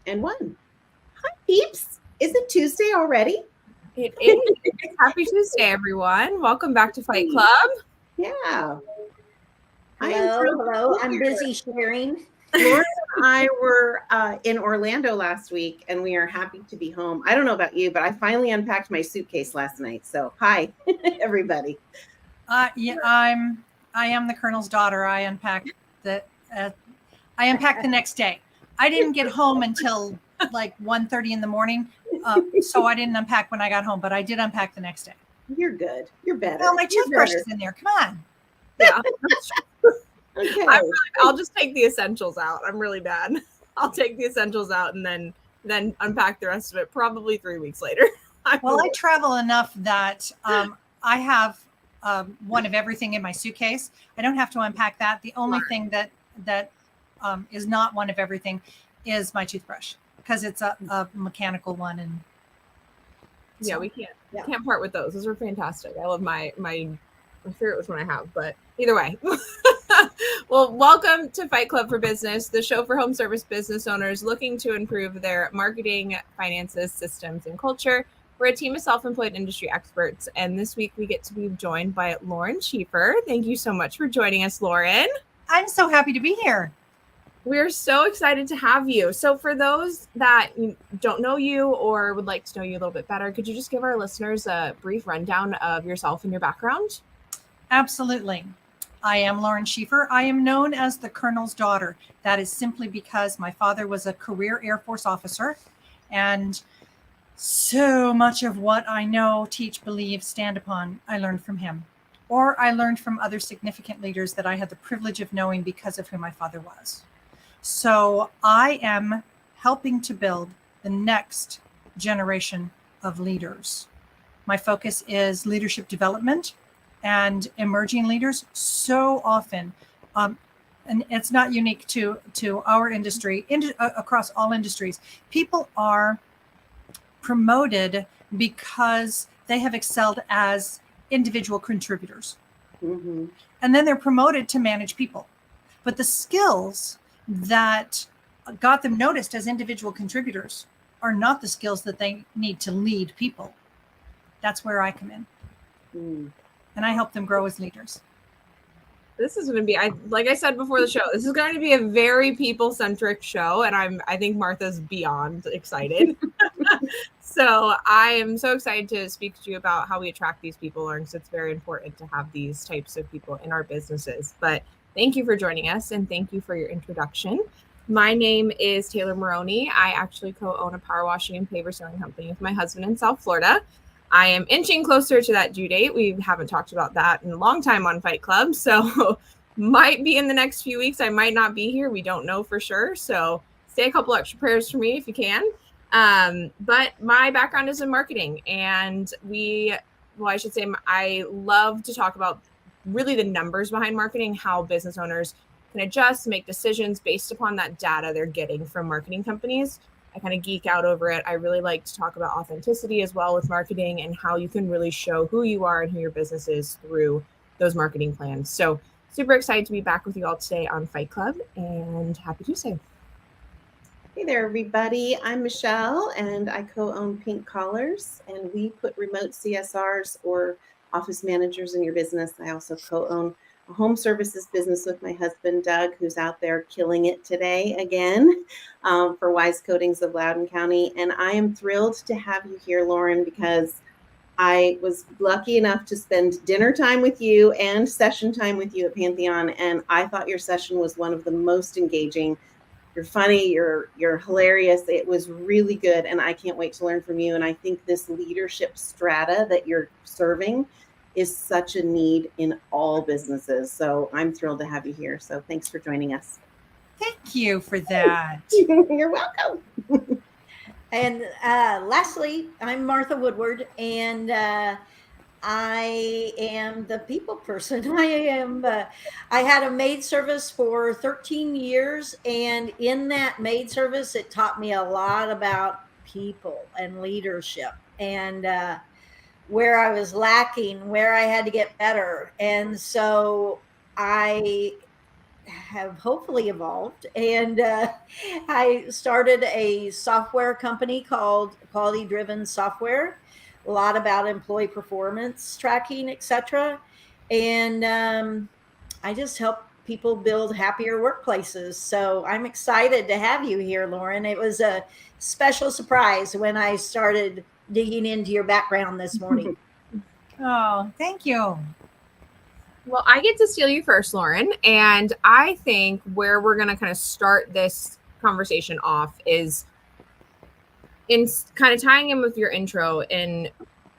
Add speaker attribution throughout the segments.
Speaker 1: And one. Hi, peeps. Is it Tuesday already?
Speaker 2: It is. Happy Tuesday, everyone. Welcome back to Fight Club.
Speaker 1: Yeah. I am
Speaker 3: Hello. I'm busy sharing.
Speaker 1: Lauren and I were in Orlando last week, and we are happy to be home. I don't know about you, but I finally unpacked my suitcase last night. So, hi, everybody.
Speaker 4: I am the Colonel's daughter. I unpacked the next day. I didn't get home until like 1:30 in the morning, so I didn't unpack when I got home. But I did unpack the next day.
Speaker 1: You're good. You're better.
Speaker 4: Well, my toothbrush is in there. Come on.
Speaker 2: Yeah.
Speaker 1: Okay.
Speaker 2: I'll just take the essentials out. I'm really bad. I'll take the essentials out and then unpack the rest of it probably 3 weeks later.
Speaker 4: Well, I travel enough that I have one of everything in my suitcase. I don't have to unpack that. The only thing that is not one of everything is my toothbrush, because it's a mechanical one. And
Speaker 2: so, we can't part with those. Those are fantastic. I love my favorite which one I have, but either way. Well, welcome to Fight Club for Business, the show for home service business owners looking to improve their marketing, finances, systems, and culture. We're a team of self-employed industry experts, and this week we get to be joined by Lauren Schieffer. Thank you so much for joining us, Lauren.
Speaker 4: I'm so happy to be here.
Speaker 2: We're so excited to have you. So for those that don't know you or would like to know you a little bit better, could you just give our listeners a brief rundown of yourself and your background?
Speaker 4: Absolutely. I am Lauren Schieffer. I am known as the Colonel's daughter. That is simply because my father was a career Air Force officer, and so much of what I know, teach, believe, stand upon, I learned from him. Or I learned from other significant leaders that I had the privilege of knowing because of who my father was. So I am helping to build the next generation of leaders. My focus is leadership development and emerging leaders. So often, and it's not unique to our industry, across all industries, people are promoted because they have excelled as individual contributors.
Speaker 1: Mm-hmm.
Speaker 4: And then they're promoted to manage people. But the skills that got them noticed as individual contributors are not the skills that they need to lead people. That's where I come in. And I help them grow as leaders.
Speaker 2: This is going to be, like I said before the show, this is going to be a very people-centric show, and I think Martha's beyond excited. So I am so excited to speak to you about how we attract these people, because it's very important to have these types of people in our businesses. But thank you for joining us, and thank you for your introduction. My name is Taylor Maroney. I actually co-own a power washing and paver sewing company with my husband in South Florida. I am inching closer to that due date. We haven't talked about that in a long time on Fight Club, so might be in the next few weeks. I might not be here. We don't know for sure. So say a couple extra prayers for me if you can. But my background is in marketing, and I love to talk about really the numbers behind marketing, how business owners can adjust, make decisions based upon that data they're getting from marketing companies. I kind of geek out over it. I really like to talk about authenticity as well with marketing, and how you can really show who you are and who your business is through those marketing plans. So super excited to be back with you all today on Fight Club, and happy Tuesday.
Speaker 1: Hey there, everybody. I'm Michelle, and I co-own Pink Collars, and we put remote CSRs or office managers in your business. I also co-own a home services business with my husband, Doug, who's out there killing it today again for Wise Coatings of Loudoun County. And I am thrilled to have you here, Lauren, because I was lucky enough to spend dinner time with you and session time with you at Pantheon, and I thought your session was one of the most engaging. You're funny, you're hilarious. It was really good, and I can't wait to learn from you. And I think this leadership strata that you're serving is such a need in all businesses. So I'm thrilled to have you here. So thanks for joining us.
Speaker 4: Thank you for that.
Speaker 1: You're welcome.
Speaker 3: And lastly, I'm Martha Woodward, and I am the people person. I had a maid service for 13 years, and in that maid service, it taught me a lot about people and leadership, and where I was lacking, where I had to get better. And so I have hopefully evolved. And I started a software company called Quality Driven Software, a lot about employee performance tracking, etc. And I just help people build happier workplaces. So I'm excited to have you here, Lauren. It was a special surprise when I started digging into your background this morning.
Speaker 4: Oh, thank you.
Speaker 2: Well, I get to steal you first, Lauren. And I think where we're going to kind of start this conversation off is in kind of tying in with your intro in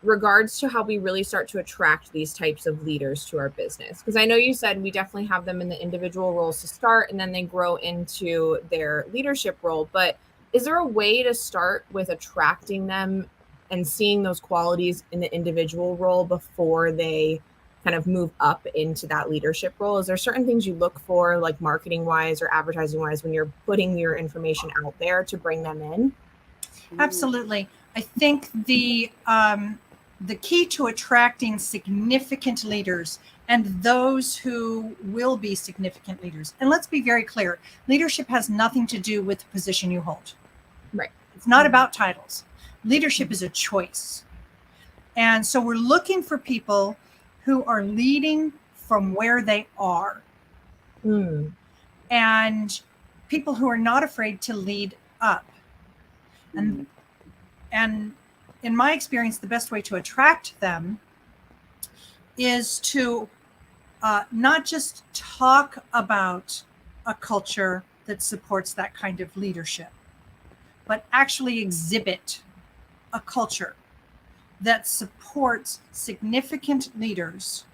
Speaker 2: regards to how we really start to attract these types of leaders to our business. Because I know you said we definitely have them in the individual roles to start, and then they grow into their leadership role. But is there a way to start with attracting them and seeing those qualities in the individual role before they kind of move up into that leadership role? Is there certain things you look for, like marketing wise or advertising wise, when you're putting your information out there to bring them in?
Speaker 4: Absolutely. I think the key to attracting significant leaders and those who will be significant leaders, and let's be very clear, leadership has nothing to do with the position you hold.
Speaker 2: Right.
Speaker 4: It's not about titles. Leadership is a choice. And so we're looking for people who are leading from where they are. And people who are not afraid to lead up. And in my experience, the best way to attract them is to not just talk about a culture that supports that kind of leadership, but actually exhibit a culture that supports significant leaders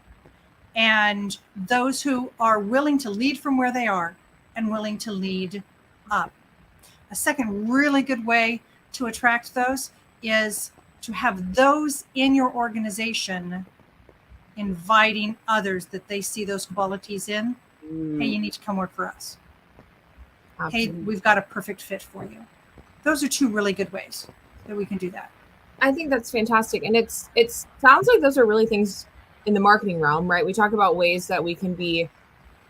Speaker 4: and those who are willing to lead from where they are and willing to lead up. A second really good way to attract those is to have those in your organization inviting others that they see those qualities in. Hey, you need to come work for us. Absolutely. Hey, we've got a perfect fit for you. Those are two really good ways that we can do that.
Speaker 2: I think that's fantastic. And it sounds like those are really things in the marketing realm, right? We talk about ways that we can be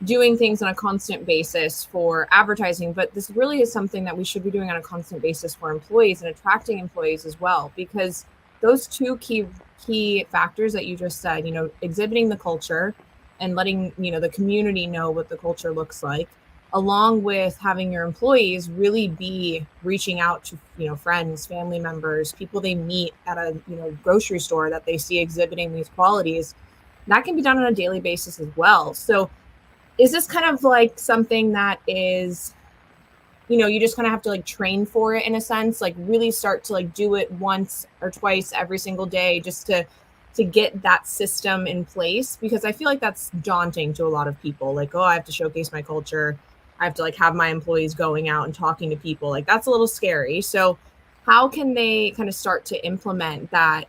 Speaker 2: doing things on a constant basis for advertising, but this really is something that we should be doing on a constant basis for employees and attracting employees as well, because those two key factors that you just said, exhibiting the culture and letting, the community know what the culture looks like, along with having your employees really be reaching out to, friends, family members, people they meet at a, grocery store that they see exhibiting these qualities, that can be done on a daily basis as well. So is this kind of like something that is, you just kind of have to like train for it in a sense, like really start to like do it once or twice every single day just to get that system in place? Because I feel like that's daunting to a lot of people. Like, oh, I have to showcase my culture. I have to like have my employees going out and talking to people. Like that's a little scary. So how can they kind of start to implement that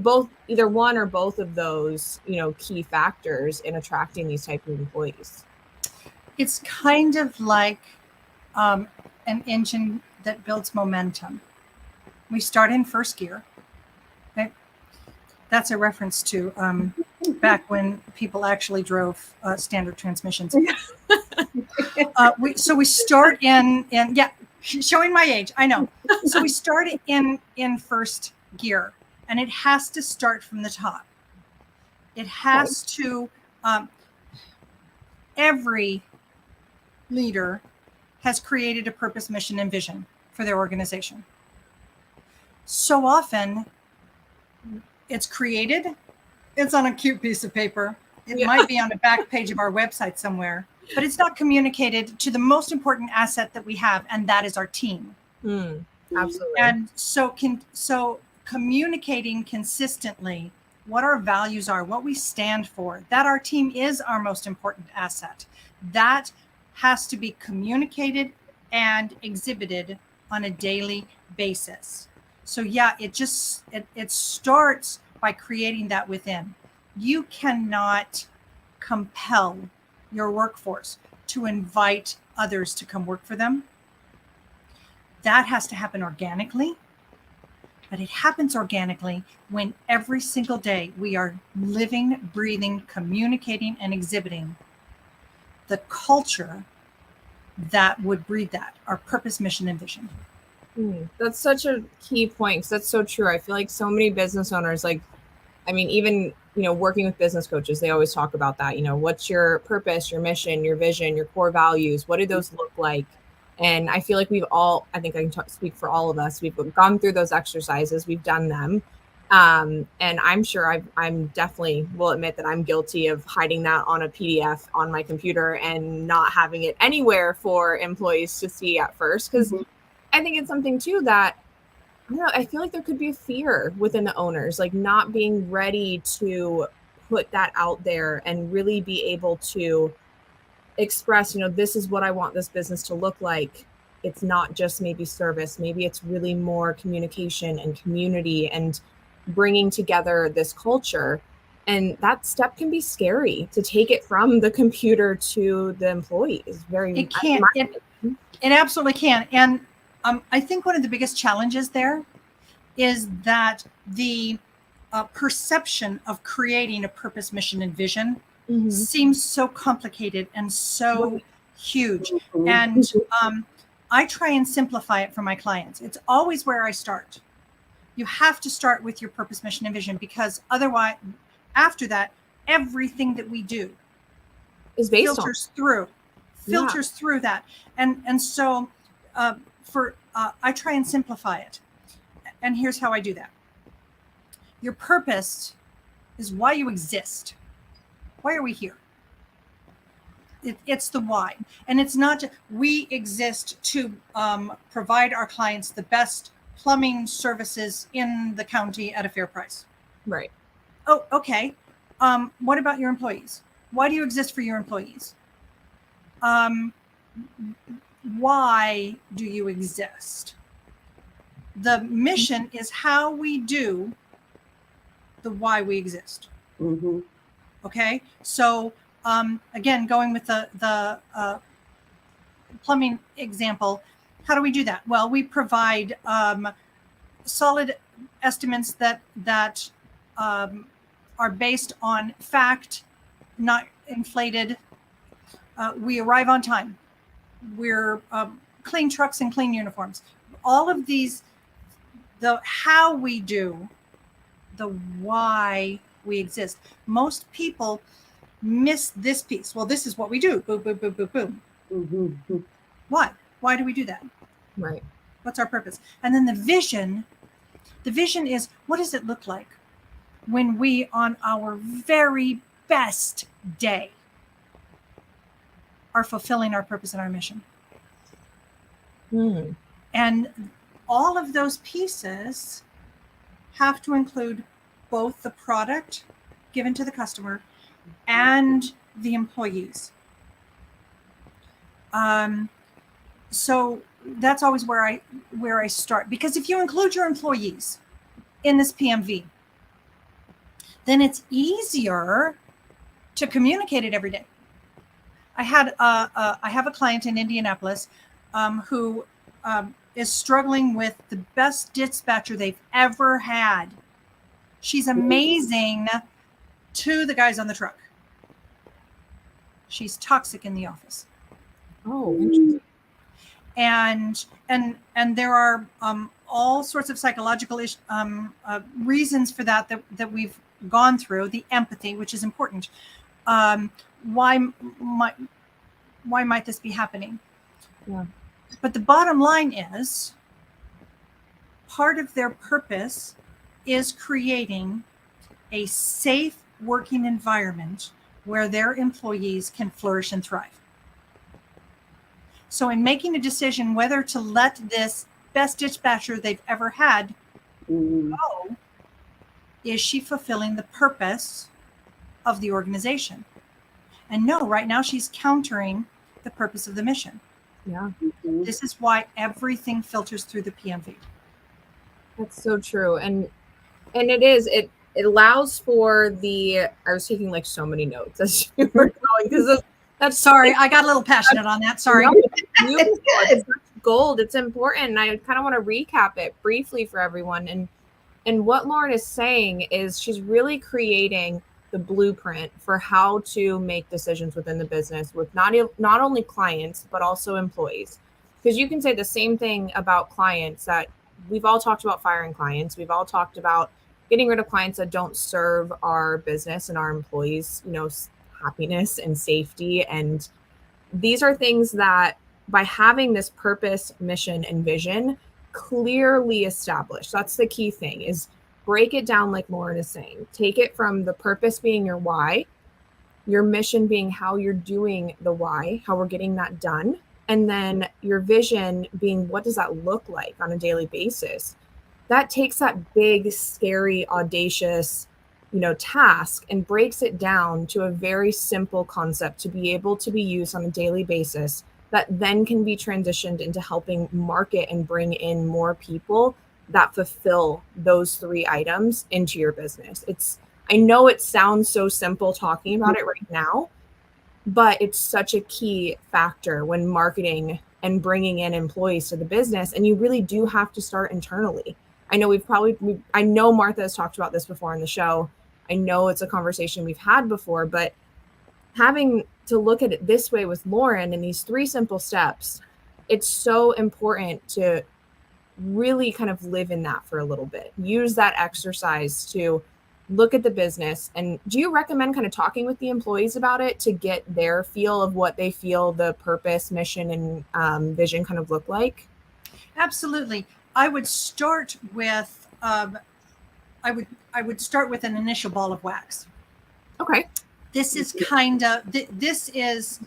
Speaker 2: both either one or both of those, key factors in attracting these type of employees?
Speaker 4: It's kind of like an engine that builds momentum. We start in first gear. Okay? That's a reference to back when people actually drove standard transmissions. So we start in showing my age, I know. So we start in first gear, and it has to start from the top. It has to, every leader has created a purpose, mission, and vision for their organization. So often it's created, it's on a cute piece of paper. It might be on the back page of our website somewhere, but it's not communicated to the most important asset that we have, and that is our team.
Speaker 2: Absolutely.
Speaker 4: And so communicating consistently what our values are, what we stand for, that our team is our most important asset, that has to be communicated and exhibited on a daily basis. So it starts by creating that within. You cannot compel your workforce to invite others to come work for them. That has to happen organically. But it happens organically when every single day we are living, breathing, communicating, and exhibiting the culture that would breed that, our purpose, mission, and vision.
Speaker 2: That's such a key point, because that's so true. I feel like so many business owners, like, I mean, even, working with business coaches, they always talk about that. What's your purpose, your mission, your vision, your core values? What do those look like? And I feel like I think I can speak for all of us. We've gone through those exercises. We've done them. And I'm sure I'm definitely will admit that I'm guilty of hiding that on a PDF on my computer and not having it anywhere for employees to see at first. Because I think it's something too that, I don't know, I feel like there could be a fear within the owners, like not being ready to put that out there and really be able to express, this is what I want this business to look like. It's not just maybe service. Maybe it's really more communication and community and bringing together this culture. And that step can be scary, to take it from the computer to the employees.
Speaker 4: It can. It absolutely can. And I think one of the biggest challenges there is that the perception of creating a purpose, mission, and vision seems so complicated and so huge. And I try and simplify it for my clients. It's always where I start. You have to start with your purpose, mission, and vision, because otherwise, after that, everything that we do
Speaker 2: is based
Speaker 4: filters through that. And so I try and simplify it. And here's how I do that. Your purpose is why you exist. Why are we here? It's the why. And it's not, we exist to provide our clients the best plumbing services in the county at a fair price.
Speaker 2: Right.
Speaker 4: Oh, okay. What about your employees? Why do you exist for your employees? Why do you exist? The mission is how we do the why we exist. Okay. So again, going with the plumbing example, how do we do that? Well, we provide solid estimates that are based on fact, not inflated. We arrive on time. We're clean trucks and clean uniforms. All of these, the how we do, the why we exist. Most people miss this piece. Well, this is what we do. Boom, boom, boom, boom, boom. Why? Why do we do that?
Speaker 2: Right.
Speaker 4: What's our purpose? And then the vision is, what does it look like when we, on our very best day, are fulfilling our purpose and our mission? And all of those pieces have to include both the product given to the customer and the employees. So that's always where I start, because if you include your employees in this PMV, then it's easier to communicate it every day. I have a client in Indianapolis who is struggling with the best dispatcher they've ever had. She's amazing to the guys on the truck. She's toxic in the office.
Speaker 2: Oh, interesting.
Speaker 4: And there are all sorts of psychological reasons for that we've gone through. The empathy, which is important. Why might this be happening?
Speaker 2: Yeah.
Speaker 4: But the bottom line is, part of their purpose is creating a safe working environment where their employees can flourish and thrive. So in making a decision whether to let this best dispatcher they've ever had go, is she fulfilling the purpose of the organization? And no, right now she's countering the purpose of the mission.
Speaker 2: Yeah.
Speaker 4: This is why everything filters through the PMV.
Speaker 2: That's so true. And it allows for I was taking like so many notes as you were going, because that's
Speaker 4: sorry, I got a little passionate on that. Sorry.
Speaker 2: It's gold. It's important. And I kind of want to recap it briefly for everyone. And what Lauren is saying is she's really creating the blueprint for how to make decisions within the business with not only clients, but also employees. Because you can say the same thing about clients, that we've all talked about firing clients. We've all talked about getting rid of clients that don't serve our business and our employees, happiness and safety. And these are things that, by having this purpose, mission, and vision clearly established, that's the key thing, is break it down like Lauren is saying. Take it from the purpose being your why, your mission being how you're doing the why, how we're getting that done, and then your vision being what does that look like on a daily basis. That takes that big, scary, audacious, task and breaks it down to a very simple concept to be able to be used on a daily basis, that then can be transitioned into helping market and bring in more people that fulfill those 3 items into your business. I know it sounds so simple talking about it right now, but it's such a key factor when marketing and bringing in employees to the business. And you really do have to start internally. I know I know Martha has talked about this before on the show. I know it's a conversation we've had before, but having to look at it this way with Lauren and these 3 simple steps, it's so important to really kind of live in that for a little bit. Use that exercise to look at the business. And do you recommend kind of talking with the employees about it to get their feel of what they feel the purpose, mission, and vision kind of look like?
Speaker 4: Absolutely. I would start with I would start with an initial ball of wax.
Speaker 2: Okay.
Speaker 4: This is kind of this is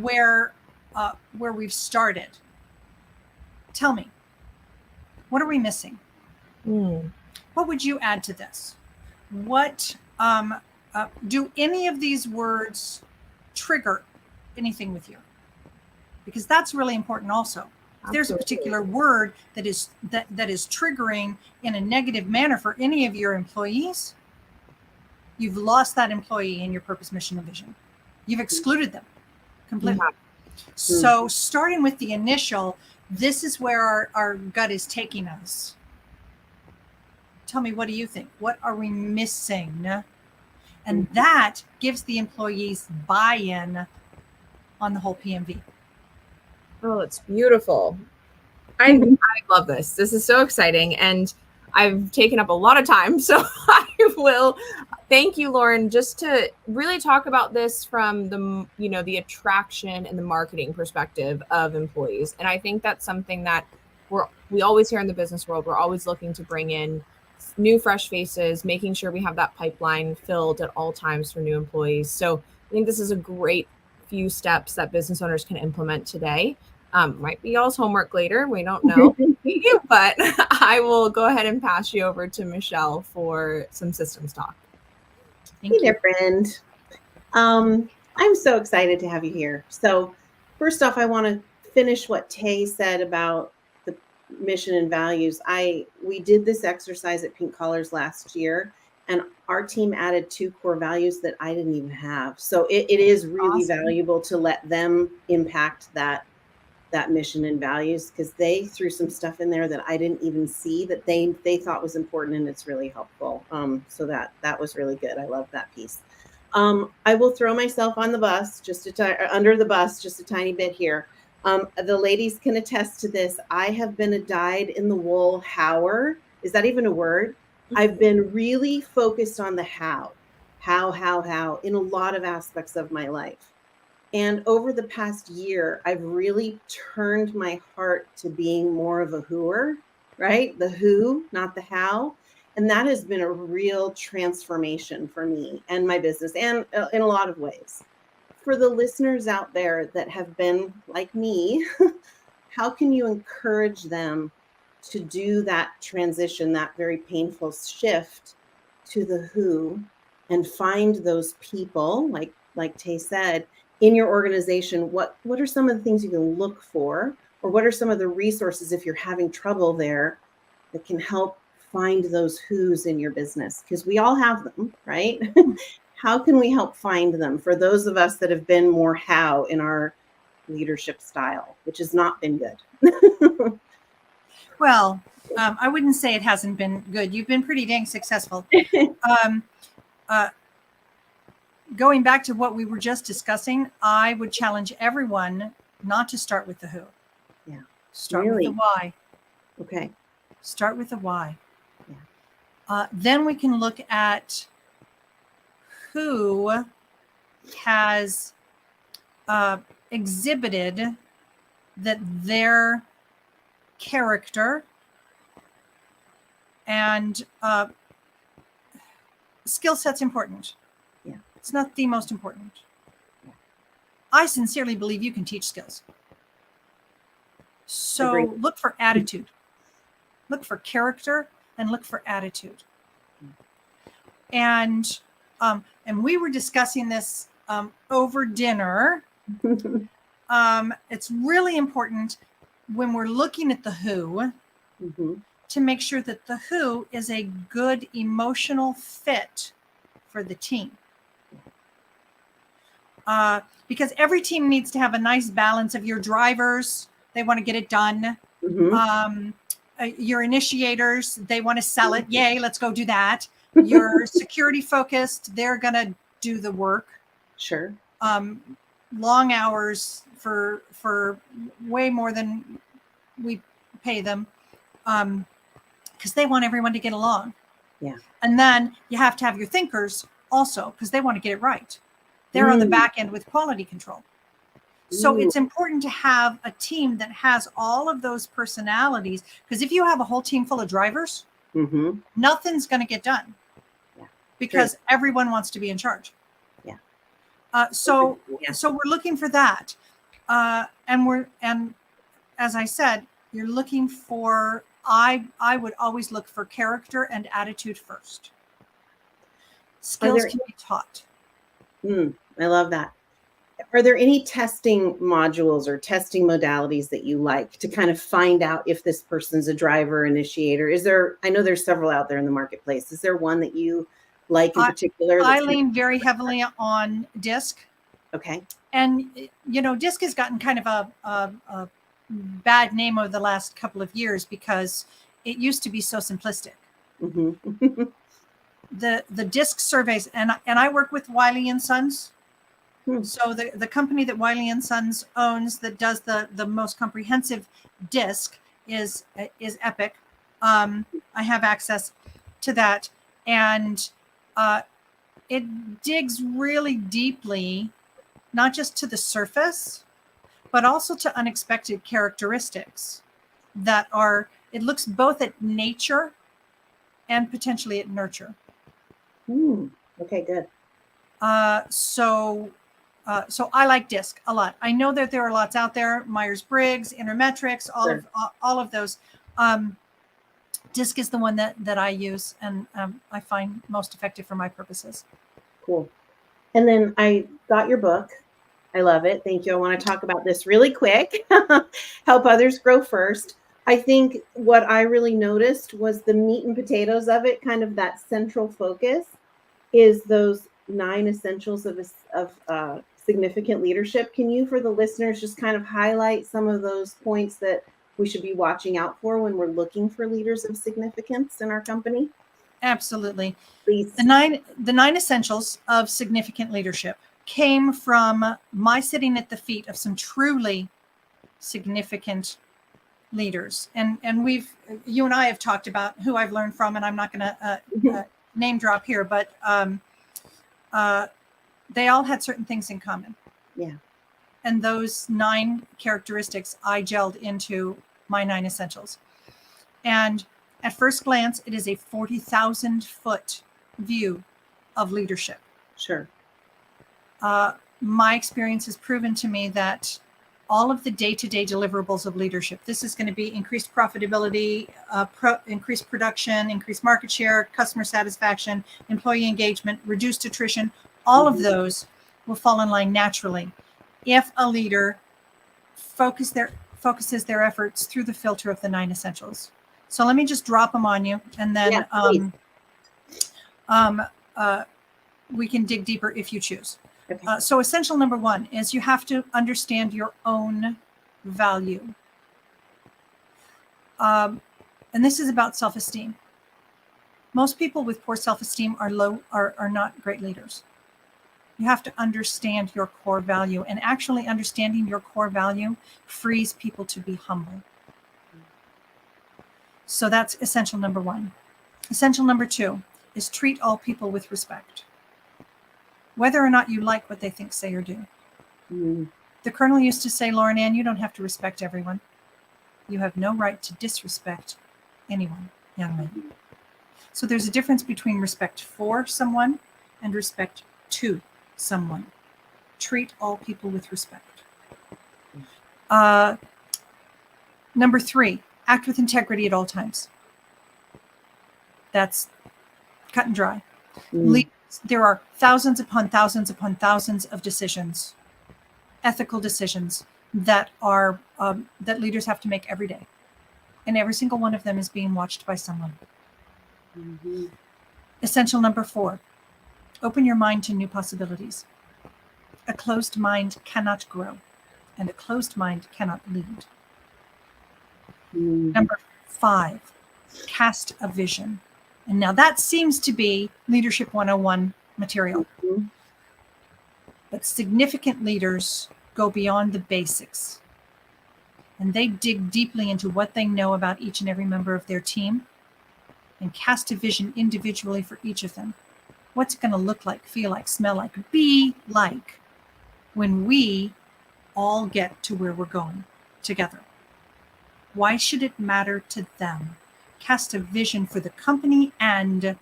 Speaker 4: where we've started. Tell me, what are we missing? What would you add to this? What do any of these words trigger anything with you? Because that's really important also. If there's a particular word that is triggering in a negative manner for any of your employees, you've lost that employee in your purpose, mission, and vision. You've excluded them completely. So starting with the initial, this is where our gut is taking us. Tell me, what do you think? What are we missing? And that gives the employees buy-in on the whole PMV.
Speaker 2: Oh, it's beautiful. I love this. This is so exciting. And I've taken up a lot of time. So I will thank you, Lauren, just to really talk about this from the attraction and the marketing perspective of employees. And I think that's something that we always hear in the business world. We're always looking to bring in new, fresh faces, making sure we have that pipeline filled at all times for new employees. So I think this is a great few steps that business owners can implement today. Might be y'all's homework later. We don't know. But I will go ahead and pass you over to Michelle for some systems talk.
Speaker 1: Hey there, friend. I'm so excited to have you here. So first off, I want to finish what Tay said about the mission and values. We did this exercise at Pink Collars last year, and our team added 2 core values that I didn't even have. So it is really valuable to let them impact that mission and values, because they threw some stuff in there that I didn't even see that they thought was important, and it's really helpful. So that was really good. I love that piece. I will throw myself on the bus, under the bus, just a tiny bit here. The ladies can attest to this. I have been a dyed-in-the-wool hower. Is that even a word? I've been really focused on the how in a lot of aspects of my life. And over the past year, I've really turned my heart to being more of a whoer, right? The who, not the how. And that has been a real transformation for me and my business, and in a lot of ways. For the listeners out there that have been like me, how can you encourage them to do that transition, that very painful shift to the who, and find those people, like Tay said, in your organization? What are some of the things you can look for, or what are some of the resources, if you're having trouble there, that can help find those who's in your business? Because we all have them, right? How can we help find them for those of us that have been more how in our leadership style, which has not been good?
Speaker 4: Well, I wouldn't say it hasn't been good. You've been pretty dang successful. going back to what we were just discussing, I would challenge everyone not to start with the who.
Speaker 1: Yeah.
Speaker 4: Start with
Speaker 1: Really?
Speaker 4: the why.
Speaker 1: Okay.
Speaker 4: Start with the why.
Speaker 1: Yeah.
Speaker 4: Then we can look at who has exhibited that their character and skill set's important.
Speaker 1: Yeah.
Speaker 4: It's not the most important. I sincerely believe you can teach skills. So
Speaker 1: Agreed.
Speaker 4: look for attitude. Look for character and look for attitude. And we were discussing this over dinner. It's really important when we're looking at the who to make sure that the who is a good emotional fit for the team. Because every team needs to have a nice balance of your drivers. They want to get it done. Your initiators, they want to sell it. Yay, let's go do that. Your security focused, they're going to do the work.
Speaker 1: Sure.
Speaker 4: Long hours for way more than we pay them, because they want everyone to get along.
Speaker 1: Yeah.
Speaker 4: And then you have to have your thinkers also, because they want to get it right. They're on the back end with quality control. So it's important to have a team that has all of those personalities, because if you have a whole team full of drivers, nothing's going to get done.
Speaker 1: Yeah.
Speaker 4: Because everyone wants to be in charge.
Speaker 1: Yeah.
Speaker 4: So we're looking for that. And as I said, you're looking for, I would always look for character and attitude first. Skills can be taught.
Speaker 1: I love that. Are there any testing modules or testing modalities that you like to kind of find out if this person's a driver initiator? Is there, I know there's several out there in the marketplace. Is there one that you like in particular?
Speaker 4: I lean very heavily on DISC.
Speaker 1: Okay.
Speaker 4: And, DISC has gotten kind of a bad name over the last couple of years because it used to be so simplistic. The DISC surveys, and I work with Wiley & Sons. So the company that Wiley & Sons owns that does the most comprehensive DISC is Epic. I have access to that, and it digs really deeply, not just to the surface, but also to unexpected characteristics that are, it looks both at nature and potentially at nurture.
Speaker 1: Okay, good.
Speaker 4: So I like DISC a lot. I know that there are lots out there, Myers-Briggs, Intermetrics, all of those. DISC is the one that I use and I find most effective for my purposes.
Speaker 1: Cool. And then I got your book. I love it. Thank you. I want to talk about this really quick. Help others grow first. I think what I really noticed was the meat and potatoes of it, kind of that central focus, is those 9 essentials of significant leadership. Can you, for the listeners, just kind of highlight some of those points that we should be watching out for when we're looking for leaders of significance in our company?
Speaker 4: Absolutely.
Speaker 1: Please.
Speaker 4: The nine essentials of significant leadership came from my sitting at the feet of some truly significant leaders. And you and I have talked about who I've learned from, and I'm not going to name drop here, but they all had certain things in common.
Speaker 1: Yeah.
Speaker 4: And those 9 characteristics I gelled into my 9 essentials. And at first glance, it is a 40,000 foot view of leadership.
Speaker 1: Sure.
Speaker 4: My experience has proven to me that all of the day-to-day deliverables of leadership, this is going to be increased profitability, increased production, increased market share, customer satisfaction, employee engagement, reduced attrition, all of those will fall in line naturally if a leader focuses their efforts through the filter of the 9 essentials. So let me just drop them on you, and then we can dig deeper if you choose.
Speaker 1: Okay.
Speaker 4: So essential number 1 is you have to understand your own value. And this is about self-esteem. Most people with poor self-esteem are not great leaders. You have to understand your core value, and actually understanding your core value frees people to be humble. So that's essential number 1. Essential number 2 is treat all people with respect, whether or not you like what they think, say, or do. The Colonel used to say, Lauren Ann, you don't have to respect everyone. You have no right to disrespect anyone, young man. So there's a difference between respect for someone and respect to someone. Treat all people with respect. Number 3, act with integrity at all times. That's cut and dry. There are thousands upon thousands upon thousands of decisions, ethical decisions that are that leaders have to make every day, and every single one of them is being watched by someone. Essential number 4, open your mind to new possibilities. A closed mind cannot grow, and a closed mind cannot lead. Number 5, cast a vision. And now that seems to be Leadership 101 material. But significant leaders go beyond the basics, and they dig deeply into what they know about each and every member of their team and cast a vision individually for each of them. What's it going to look like, feel like, smell like, be like when we all get to where we're going together? Why should it matter to them? Cast a vision for the company and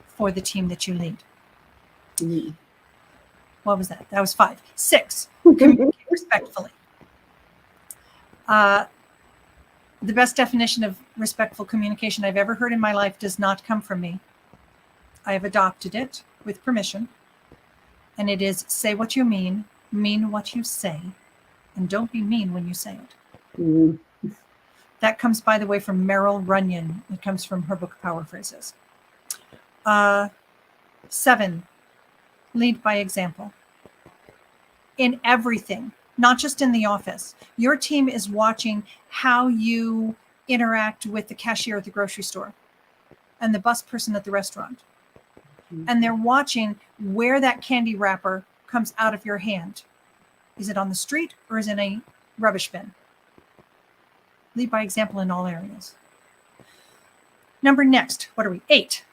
Speaker 4: for the team that you lead. What was that? That was 5. 6, communicate respectfully. The best definition of respectful communication I've ever heard in my life does not come from me. I have adopted it with permission. And it is, say what you mean what you say, and don't be mean when you say it. That comes, by the way, from Meryl Runyon. It comes from her book, Power Phrases. 7, lead by example. In everything, not just in the office. Your team is watching how you interact with the cashier at the grocery store and the bus person at the restaurant. And they're watching where that candy wrapper comes out of your hand. Is it on the street or is it in a rubbish bin? Lead by example in all areas. Next, what are we? 8.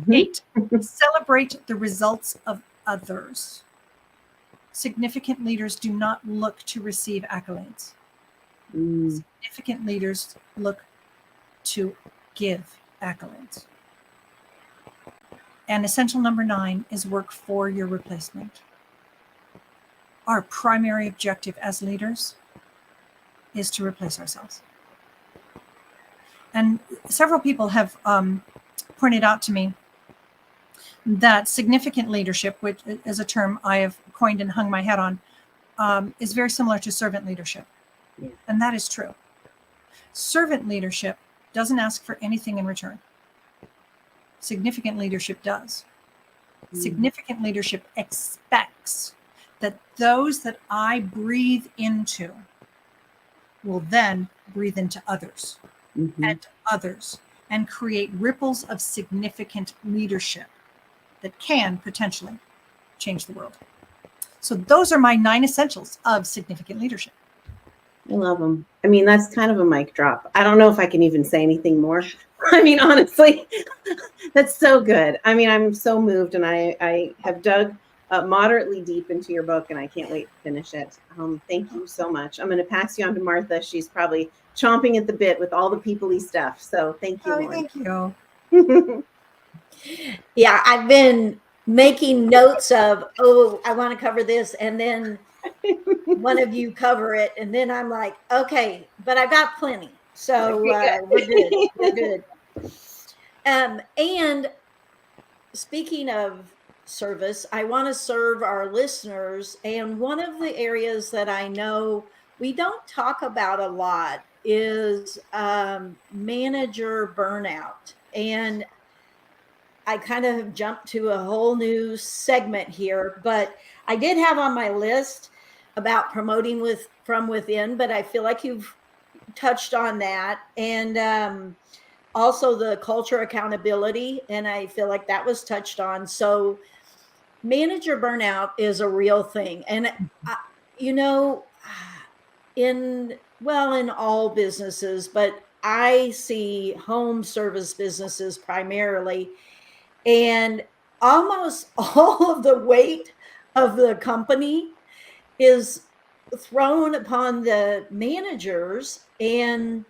Speaker 4: 8, celebrate the results of others. Significant leaders do not look to receive accolades. Significant leaders look to give accolades. And essential number 9 is work for your replacement. Our primary objective as leaders is to replace ourselves. And several people have pointed out to me that significant leadership, which is a term I have coined and hung my hat on, is very similar to servant leadership. Yeah. And that is true. Servant leadership doesn't ask for anything in return. Significant leadership does. Significant leadership expects that those that I breathe into will then breathe into others and others and create ripples of significant leadership that can potentially change the world. So those are my 9 essentials of significant leadership.
Speaker 1: I love them. I mean, that's kind of a mic drop. I don't know if I can even say anything more. I mean, honestly, that's so good. I mean, I'm so moved, and I have dug moderately deep into your book, and I can't wait to finish it. Thank you so much. I'm going to pass you on to Martha. She's probably chomping at the bit with all the people-y stuff. So thank you, Lauren.
Speaker 4: Thank you.
Speaker 3: Yeah, I've been making notes of, I want to cover this, and then one of you cover it, and then I'm like, okay, but I've got plenty. So we're good. We're good. And speaking of service, I want to serve our listeners. And one of the areas that I know we don't talk about a lot is manager burnout. And I kind of have jumped to a whole new segment here, but I did have on my list about promoting from within, but I feel like you've touched on that. And also the culture accountability. And I feel like that was touched on. So manager burnout is a real thing. And, you know, in all businesses, but I see home service businesses primarily, and almost all of the weight of the company is thrown upon the managers, and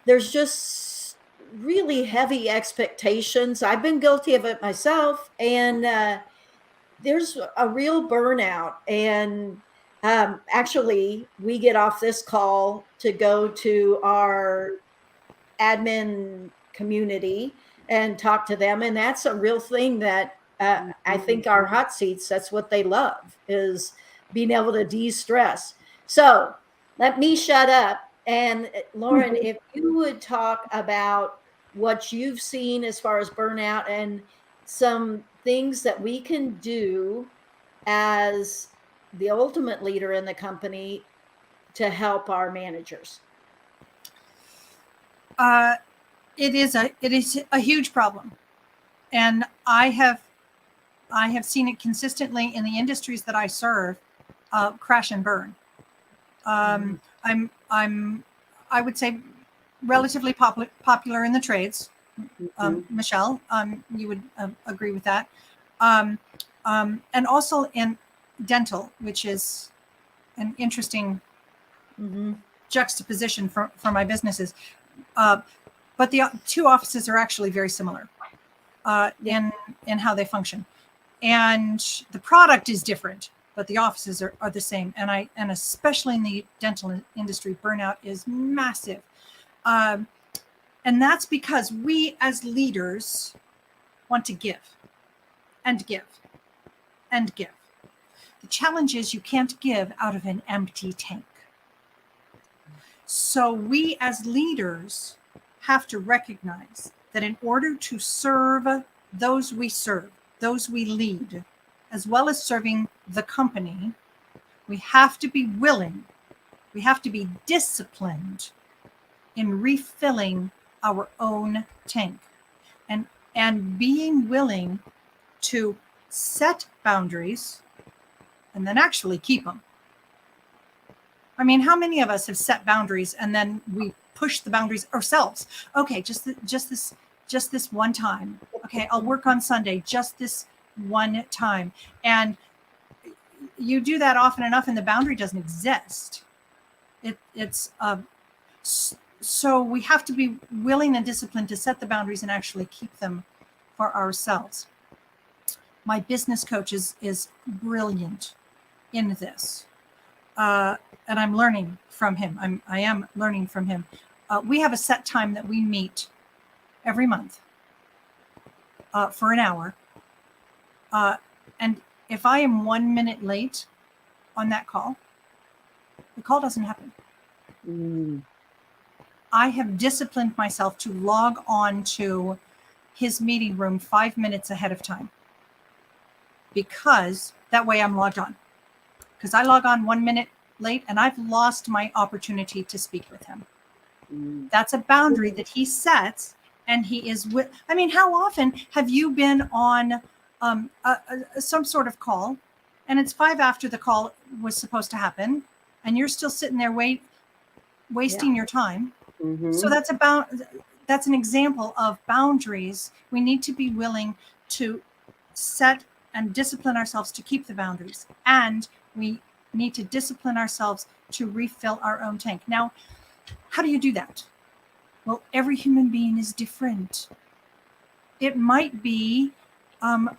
Speaker 3: there's just really heavy expectations. I've been guilty of it myself, and there's a real burnout. And actually, we get off this call to go to our admin community and talk to them, and that's a real thing that I think our hot seats, that's what they love, is being able to de-stress. So let me shut up. And Lauren, if you would talk about what you've seen as far as burnout and some things that we can do as the ultimate leader in the company to help our managers.
Speaker 4: It is a huge problem, and I have seen it consistently in the industries that I serve, crash and burn. I would say relatively popular in the trades. Michelle, you would agree with that, and also in dental, which is an interesting juxtaposition for my businesses. But the two offices are actually very similar in how they function, and the product is different, but the offices are the same. And especially in the dental industry, burnout is massive, and that's because we as leaders want to give and give and give. The challenge is you can't give out of an empty tank. So we as leaders have to recognize that in order to serve those we serve, those we lead, as well as serving the company, we have to be willing, we have to be disciplined in refilling our own tank, and being willing to set boundaries and then actually keep them. I mean, how many of us have set boundaries and then we push the boundaries ourselves? Okay, just this one time. Okay, I'll work on Sunday just this one time. And you do that often enough and the boundary doesn't exist. So we have to be willing and disciplined to set the boundaries and actually keep them for ourselves. My business coach is brilliant in this. And I'm learning from him. I am learning from him. We have a set time that we meet every month for an hour. And if I am 1 minute late on that call, the call doesn't happen. I have disciplined myself to log on to his meeting room 5 minutes ahead of time, because that way I'm logged on. Because I log on 1 minute late and I've lost my opportunity to speak with him. That's a boundary that he sets, and he is with. I mean, how often have you been on some sort of call, and it's 5 after the call was supposed to happen, and you're still sitting there wasting your time? So that's an example of boundaries. We need to be willing to set and discipline ourselves to keep the boundaries, and we need to discipline ourselves to refill our own tank. Now, how do you do that? Well, every human being is different. It might be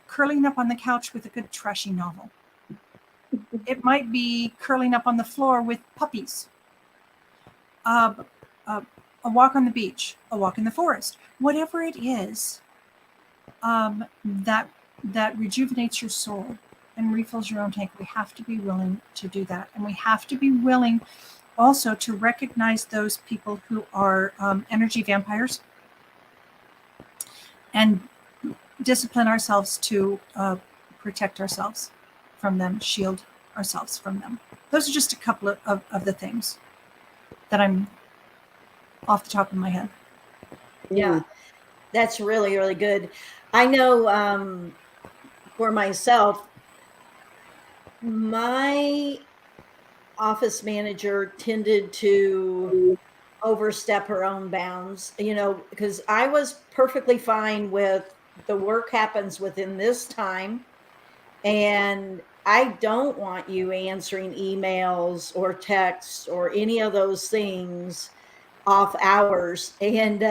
Speaker 4: curling up on the couch with a good trashy novel. It might be curling up on the floor with puppies. A walk on the beach, a walk in the forest, whatever it is that rejuvenates your soul and refills your own tank. We have to be willing to do that. And we have to be willing also to recognize those people who are energy vampires and discipline ourselves to protect ourselves from them, shield ourselves from them. Those are just a couple of the things that I'm off the top of my head.
Speaker 3: Yeah, that's really, really good. I know for myself, My office manager tended to overstep her own bounds, because I was perfectly fine with the work happens within this time. And I don't want you answering emails or texts or any of those things off hours. And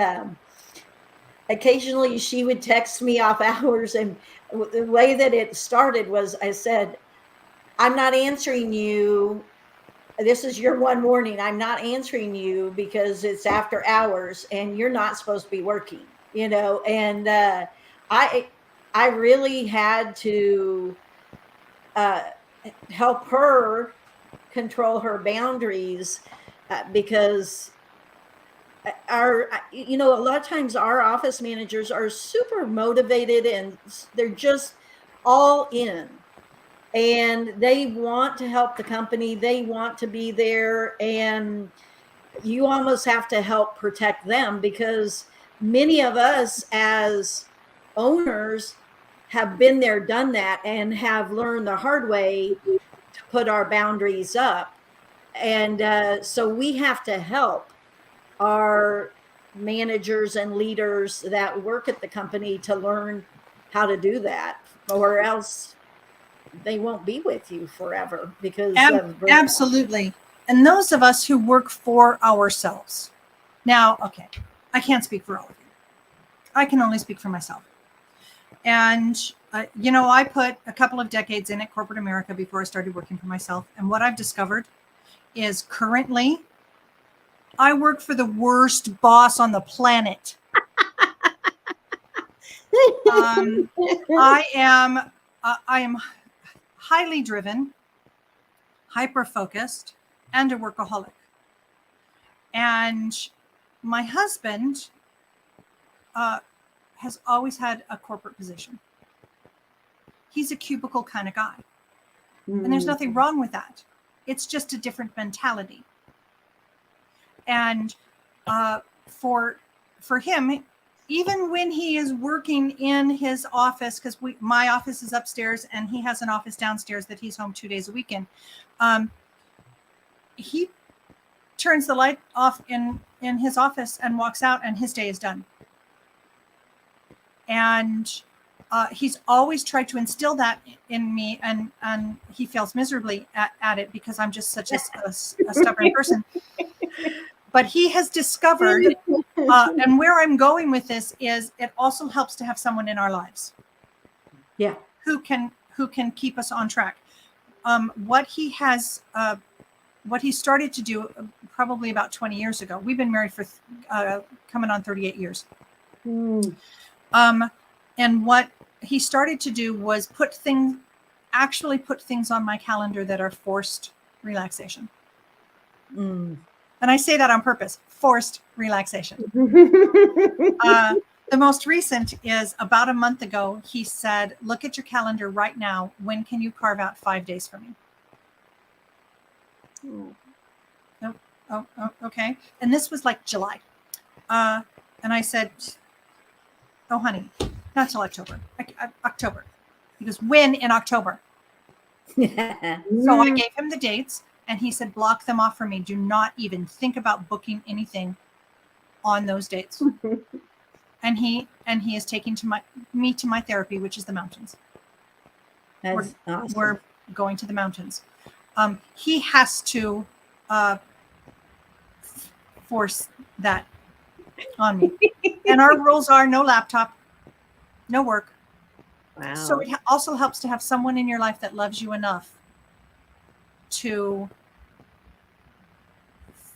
Speaker 3: occasionally she would text me off hours. And the way that it started was I said, I'm not answering you. This is your one warning. I'm not answering you because it's after hours and you're not supposed to be working, and I really had to help her control her boundaries, because a lot of times our office managers are super motivated and they're just all in, and they want to help the company. They want to be there, and you almost have to help protect them, because many of us as owners have been there, done that, and have learned the hard way to put our boundaries up. And so we have to help our managers and leaders that work at the company to learn how to do that, or else they won't be with you forever because of
Speaker 4: Absolutely. And those of us who work for ourselves. Now, okay, I can't speak for all of you. I can only speak for myself. And, I put a couple of decades in at corporate America before I started working for myself. And what I've discovered is currently I work for the worst boss on the planet. I am highly driven, hyper-focused, and a workaholic. And my husband has always had a corporate position. He's a cubicle kind of guy. And there's nothing wrong with that. It's just a different mentality. And for him, even when he is working in his office, because my office is upstairs and he has an office downstairs that he's home 2 days a week in, he turns the light off in his office and walks out, and his day is done. And he's always tried to instill that in me, and he fails miserably at it because I'm just such a stubborn person. But he has discovered, and where I'm going with this is, it also helps to have someone in our lives, who can keep us on track. What he started to do probably about 20 years ago. We've been married for coming on 38 years. And what he started to do was put things on my calendar that are forced relaxation. And I say that on purpose, forced relaxation. The most recent is about a month ago. He said, look at your calendar right now. When can you carve out 5 days for me? Oh, okay. And this was like July. And I said, oh, honey, not till October. October. He goes, when in October? So I gave him the dates. And he said, block them off for me. Do not even think about booking anything on those dates. And he is taking me to my therapy, which is the mountains.
Speaker 3: That's awesome.
Speaker 4: We're going to the mountains. He has to force that on me. And our rules are no laptop, no work.
Speaker 1: Wow.
Speaker 4: So it also helps to have someone in your life that loves you enough to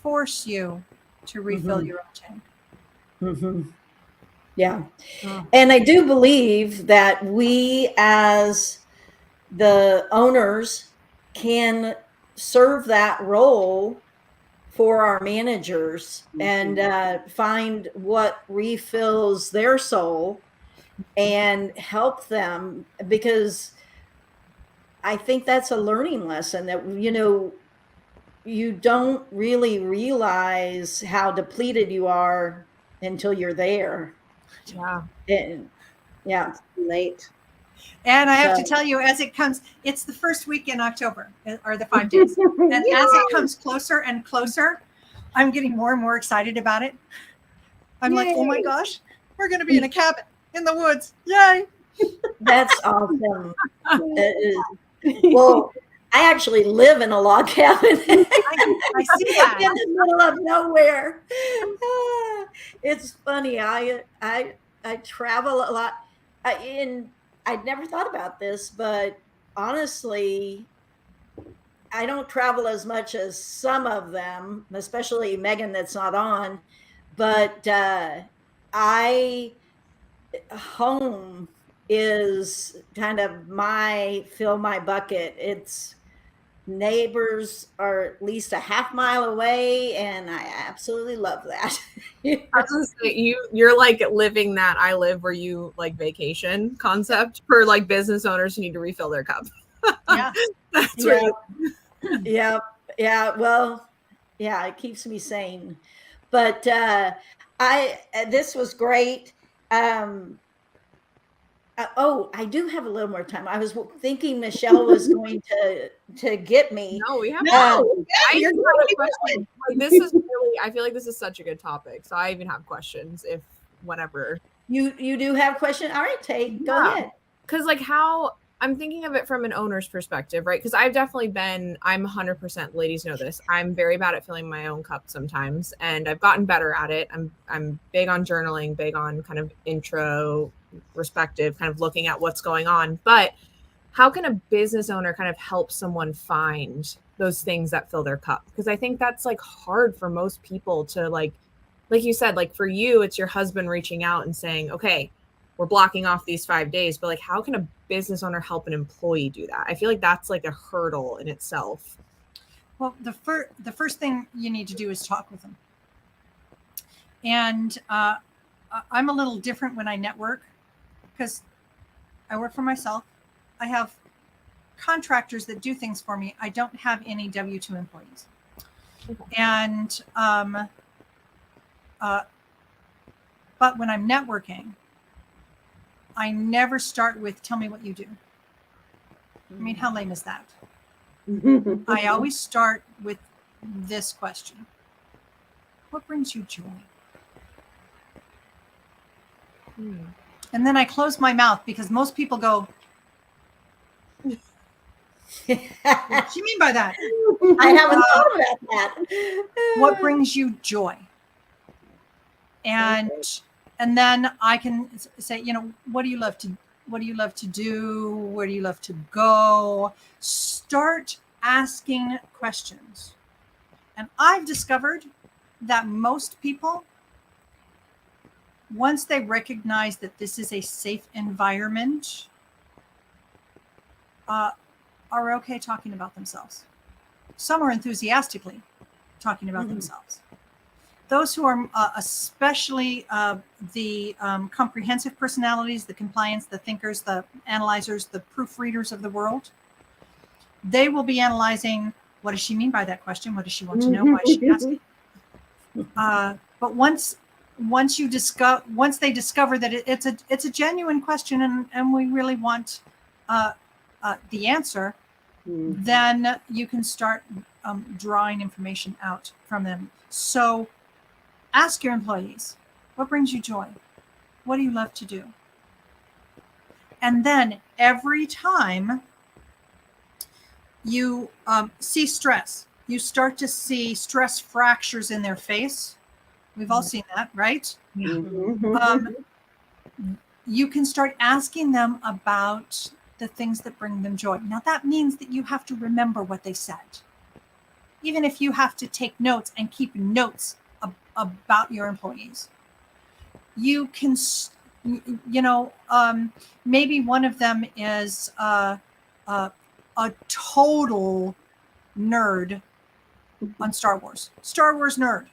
Speaker 4: force you to refill your own tank.
Speaker 3: Yeah. And I do believe that we as the owners can serve that role for our managers and find what refills their soul and help them, because I think that's a learning lesson that, you don't really realize how depleted you are until you're there.
Speaker 2: Yeah.
Speaker 3: And, yeah.
Speaker 1: Late.
Speaker 4: And I have to
Speaker 3: So-
Speaker 4: tell you, as it comes, it's the first week in October, or the 5 days. And as it comes closer and closer, I'm getting more and more excited about it. I'm like, oh my
Speaker 3: Yay.
Speaker 4: gosh, we're going to be in a cabin in the woods. Yay.
Speaker 3: That's awesome. Well, I actually live in a log cabin.
Speaker 4: I see that.
Speaker 3: In the middle of nowhere. It's funny. I travel a lot. I'd never thought about this, but honestly, I don't travel as much as some of them, especially Megan that's not on. But I home is kind of my fill my bucket. It's neighbors are at least a half mile away, and I absolutely love that.
Speaker 2: I was gonna say, you're like living that I live where you like vacation concept for like business owners who need to refill their cup.
Speaker 4: Yeah.
Speaker 2: That's where
Speaker 3: Yeah. Well, yeah, it keeps me sane. But this was great. I do have a little more time. I was thinking Michelle was going to get me.
Speaker 2: No, we have
Speaker 1: No,
Speaker 2: I
Speaker 1: you're
Speaker 2: even
Speaker 1: going
Speaker 2: have
Speaker 1: to
Speaker 2: a question. Like, this is really, I feel like this is such a good topic. So I even have questions if whenever.
Speaker 3: You do have a question? All right, Tate, go ahead.
Speaker 2: Because like how I'm thinking of it from an owner's perspective, right? Because I've definitely been, I'm 100%, ladies know this, I'm very bad at filling my own cup sometimes, and I've gotten better at it. I'm big on journaling, big on kind of introspective, kind of looking at what's going on. But how can a business owner kind of help someone find those things that fill their cup? Because I think that's like hard for most people to like you said, like for you, it's your husband reaching out and saying, okay, we're blocking off these 5 days, but like, how can a business owner help an employee do that? I feel like that's like a hurdle in itself.
Speaker 4: Well, the first thing you need to do is talk with them. And I'm a little different when I network because I work for myself. I have contractors that do things for me. I don't have any W-2 employees. Okay. And but when I'm networking, I never start with, tell me what you do. I mean, how lame is that? I always start with this question. What brings you joy? And then I close my mouth because most people go, what do you mean by that?
Speaker 3: I haven't thought about that.
Speaker 4: What brings you joy? And then I can say, what do you love to do? Where do you love to go? Start asking questions. And I've discovered that most people, once they recognize that this is a safe environment, are okay talking about themselves. Some are enthusiastically talking about themselves. Those who are especially the comprehensive personalities, the compliance, the thinkers, the analyzers, the proofreaders of the world, they will be analyzing, what does she mean by that question? What does she want to know? Why is she asking? But once they discover that it's a genuine question and we really want the answer, then you can start drawing information out from them. So ask your employees, what brings you joy? What do you love to do? And then every time you see stress, you start to see stress fractures in their face. We've all seen that, right? You can start asking them about the things that bring them joy. Now that means that you have to remember what they said. Even if you have to take notes and keep notes about your employees, you can, maybe one of them is a total nerd on Star Wars nerd,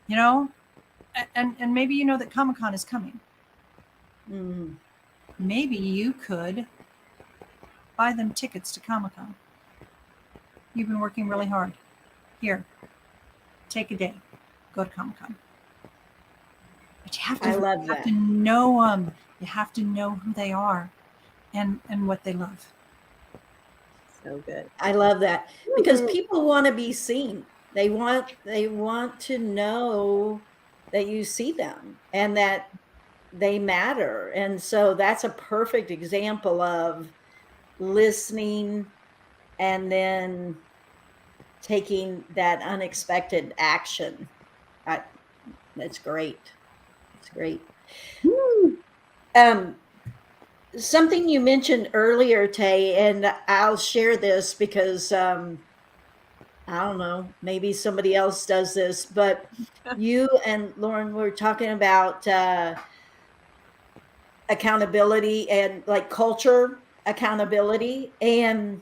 Speaker 4: and maybe that Comic-Con is coming. Maybe you could buy them tickets to Comic-Con. You've been working really hard. Here, take a day. Go to Comic-Con. But you have to know them. You have to know who they are. and what they love.
Speaker 1: So good.
Speaker 3: I love that, because people want to be seen. They want to know that you see them and that they matter. And so that's a perfect example of listening and then taking that unexpected action. That's great. It's great. Something you mentioned earlier, Tay, and I'll share this because I don't know, maybe somebody else does this, but you and Lauren were talking about accountability and like culture accountability. And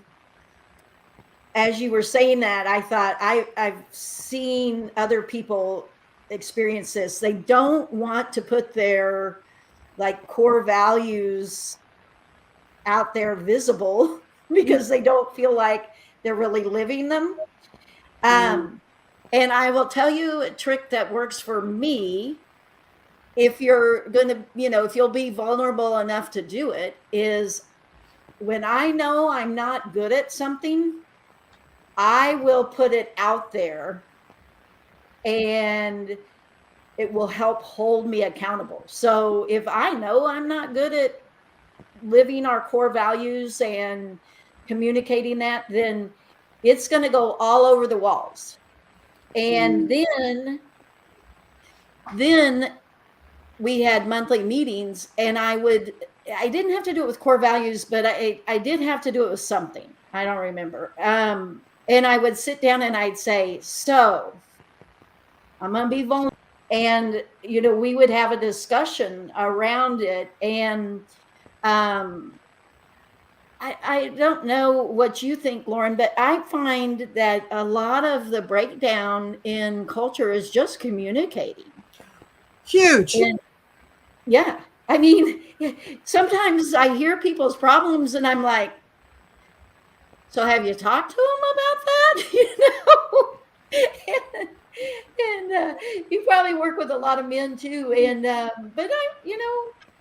Speaker 3: as you were saying that, I thought I've seen other people experience this. They don't want to put their like core values out there visible because they don't feel like they're really living them. And I will tell you a trick that works for me, if you're going to, if you'll be vulnerable enough to do it, is when I know I'm not good at something, I will put it out there and it will help hold me accountable. So if I know I'm not good at living our core values and communicating that, then it's going to go all over the walls. And then we had monthly meetings, and I didn't have to do it with core values, but I did have to do it with something. I don't remember. And I would sit down and I'd say, so I'm going to be vulnerable. And, we would have a discussion around it. And I don't know what you think, Lauren, but I find that a lot of the breakdown in culture is just communicating.
Speaker 4: Huge. And,
Speaker 3: yeah. I mean, sometimes I hear people's problems and I'm like, so have you talked to them about that? And you probably work with a lot of men too. And, but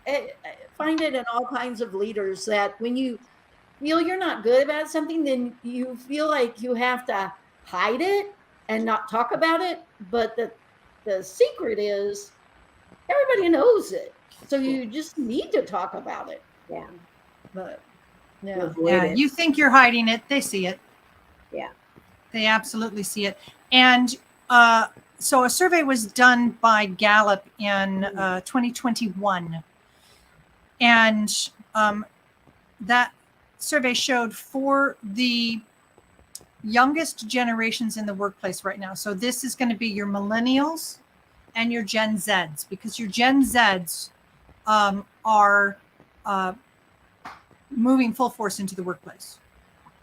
Speaker 3: I find it in all kinds of leaders that when you feel you're not good about something, then you feel like you have to hide it and not talk about it. But the secret is everybody knows it. So you just need to talk about it.
Speaker 1: Yeah.
Speaker 3: But
Speaker 4: yeah, you think you're hiding it. They see it.
Speaker 1: Yeah.
Speaker 4: They absolutely see it. And so a survey was done by Gallup in 2021. And that survey showed for the youngest generations in the workplace right now. So this is going to be your millennials and your Gen Zs, because your Gen Zs are moving full force into the workplace.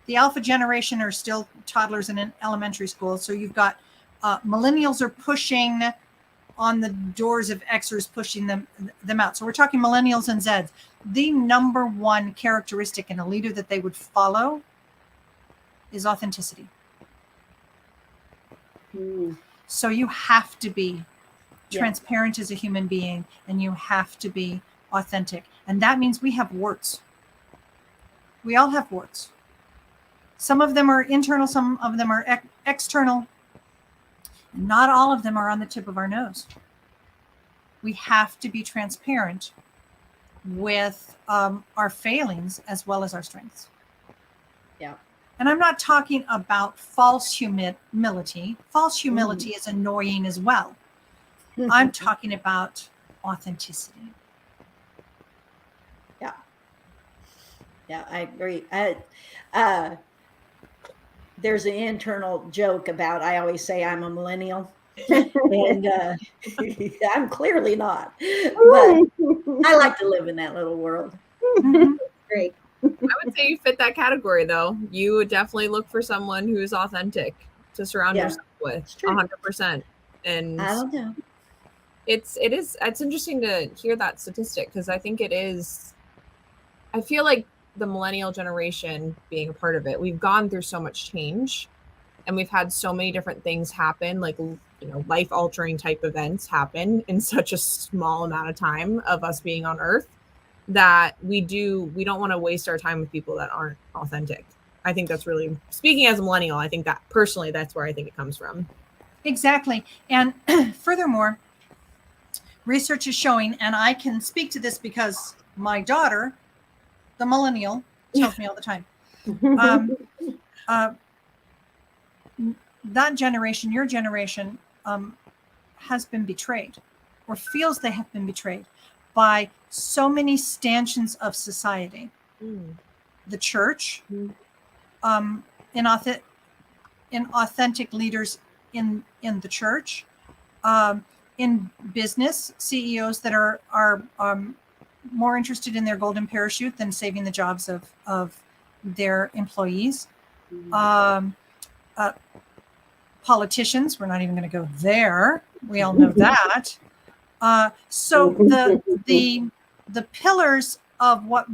Speaker 4: The Alpha generation are still toddlers in an elementary school. So you've got millennials are pushing on the doors of Xers, pushing them out. So we're talking millennials and Zs. The number one characteristic in a leader that they would follow is authenticity. So you have to be transparent as a human being, and you have to be authentic. And that means we have warts. We all have warts. Some of them are internal, some of them are external. Not all of them are on the tip of our nose. We have to be transparent with our failings as well as our strengths.
Speaker 3: Yeah.
Speaker 4: And I'm not talking about false humility. False humility is annoying as well. I'm talking about authenticity.
Speaker 3: Yeah. Yeah, I agree. There's an internal joke about, I always say I'm a millennial. And I'm clearly not. But I like to live in that little world.
Speaker 1: Great.
Speaker 2: I would say you fit that category, though. You would definitely look for someone who's authentic to surround yourself with, 100%. And
Speaker 3: I don't know.
Speaker 2: It's interesting to hear that statistic, because I think it is. I feel like the millennial generation, being a part of it, we've gone through so much change, and we've had so many different things happen, like, life-altering type events happen in such a small amount of time of us being on Earth. that we don't want to waste our time with people that aren't authentic. I think that's really, speaking as a millennial, I think that personally, that's where I think it comes from.
Speaker 4: Exactly. And furthermore, research is showing, and I can speak to this because my daughter, the millennial, tells me all the time. That generation, your generation, has been betrayed or feels they have been betrayed by so many stanchions of society. The church, inauthentic leaders in the church, in business, CEOs that are more interested in their golden parachute than saving the jobs of their employees. Politicians, we're not even going to go there. We all know that. So the pillars of what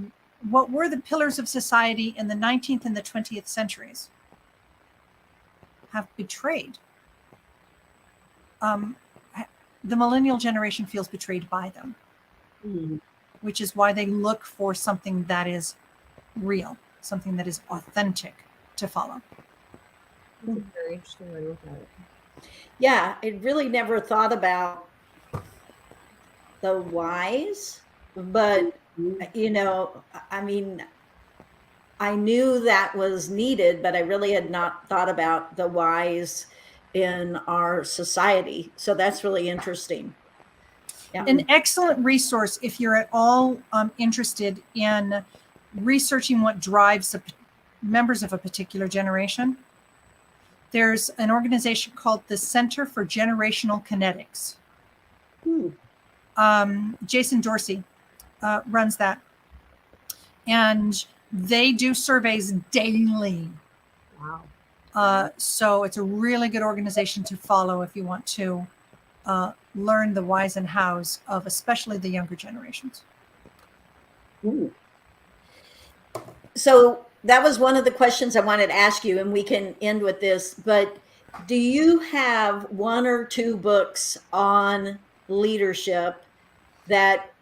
Speaker 4: were the pillars of society in the 19th and the 20th centuries have betrayed. The millennial generation feels betrayed by them, which is why they look for something that is real, something that is authentic to follow.
Speaker 2: That's a very interesting way to look at it.
Speaker 3: Yeah, I really never thought about the whys, but you know, I mean, I knew that was needed, but I really had not thought about the whys in our society. So that's really interesting. Yeah.
Speaker 4: An excellent resource if you're at all interested in researching what drives members of a particular generation. There's an organization called the Center for Generational Kinetics. Jason Dorsey runs that. And they do surveys daily.
Speaker 2: Wow.
Speaker 4: So it's a really good organization to follow if you want to learn the whys and hows of especially the younger generations.
Speaker 3: So that was one of the questions I wanted to ask you, and we can end with this, but do you have one or two books on leadership that,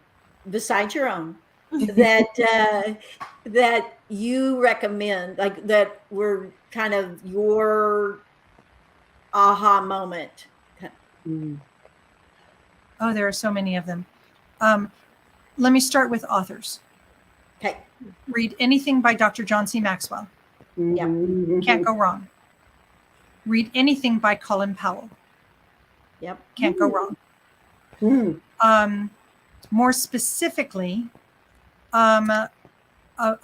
Speaker 3: besides your own, that that you recommend, like that were kind of your aha moment?
Speaker 4: Oh, there are so many of them. Let me start with authors.
Speaker 3: Okay.
Speaker 4: Read anything by Dr. John C. Maxwell.
Speaker 3: Yeah.
Speaker 4: Can't go wrong. Read anything by Colin Powell.
Speaker 3: Yep.
Speaker 4: Can't go wrong. More specifically, a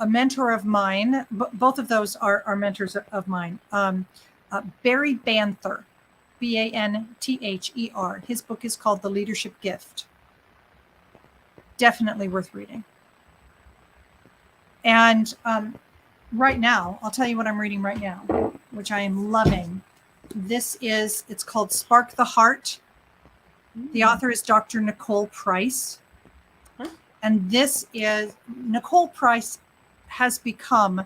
Speaker 4: mentor of mine, both of those are mentors of mine. Barry Banther, Banther. His book is called The Leadership Gift. Definitely worth reading. And right now, I'll tell you what I'm reading right now, which I am loving. It's called Spark the Heart. The author is Dr. Nicole Price. And Nicole Price has become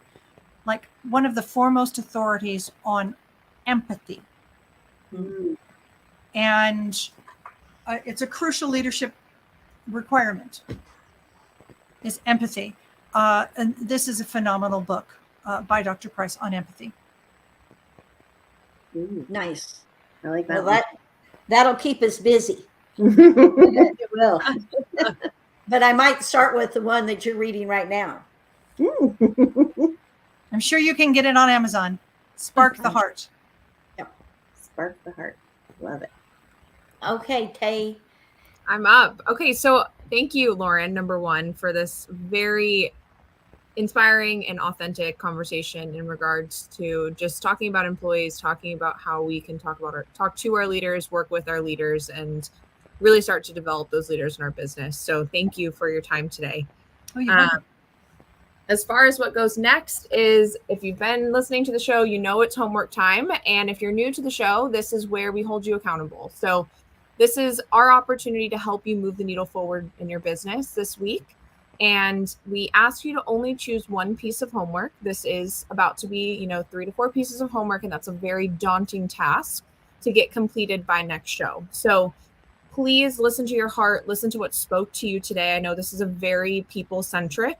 Speaker 4: like one of the foremost authorities on empathy. And it's a crucial leadership requirement, is empathy. And this is a phenomenal book by Dr. Price on empathy.
Speaker 3: Nice.
Speaker 1: I like that.
Speaker 3: Well, that'll keep us busy.
Speaker 1: It will.
Speaker 3: But I might start with the one that you're reading right now.
Speaker 4: I'm sure you can get it on Amazon. Spark the Heart.
Speaker 3: Yep.
Speaker 1: Spark the Heart. Love it.
Speaker 3: Okay, Tay.
Speaker 2: I'm up. Okay, so thank you, Lauren, number one, for this very inspiring and authentic conversation in regards to just talking about employees, talking about how we can talk to our leaders, work with our leaders, and really start to develop those leaders in our business. So thank you for your time today.
Speaker 4: Oh, you're welcome.
Speaker 2: As far as what goes next is, if you've been listening to the show, you know it's homework time. And if you're new to the show, this is where we hold you accountable. So this is our opportunity to help you move the needle forward in your business this week. And we ask you to only choose one piece of homework. This is about to be, 3 to 4 pieces of homework. And that's a very daunting task to get completed by next show. So please listen to your heart, listen to what spoke to you today. I know this is a very people-centric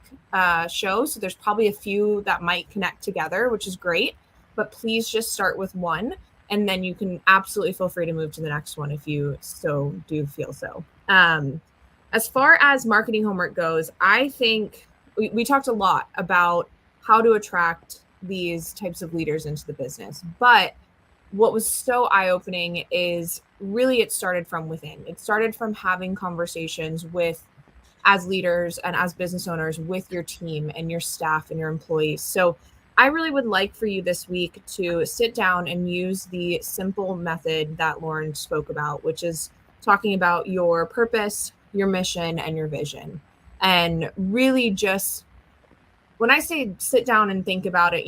Speaker 2: show, so there's probably a few that might connect together, which is great, but please just start with one, and then you can absolutely feel free to move to the next one if you so do feel so. As far as marketing homework goes, I think we talked a lot about how to attract these types of leaders into the business, but what was so eye-opening is really it started from within. It started from having conversations with, as leaders and as business owners, with your team and your staff and your employees. So I really would like for you this week to sit down and use the simple method that Lauren spoke about, which is talking about your purpose, your mission, and your vision. And really just, when I say sit down and think about it,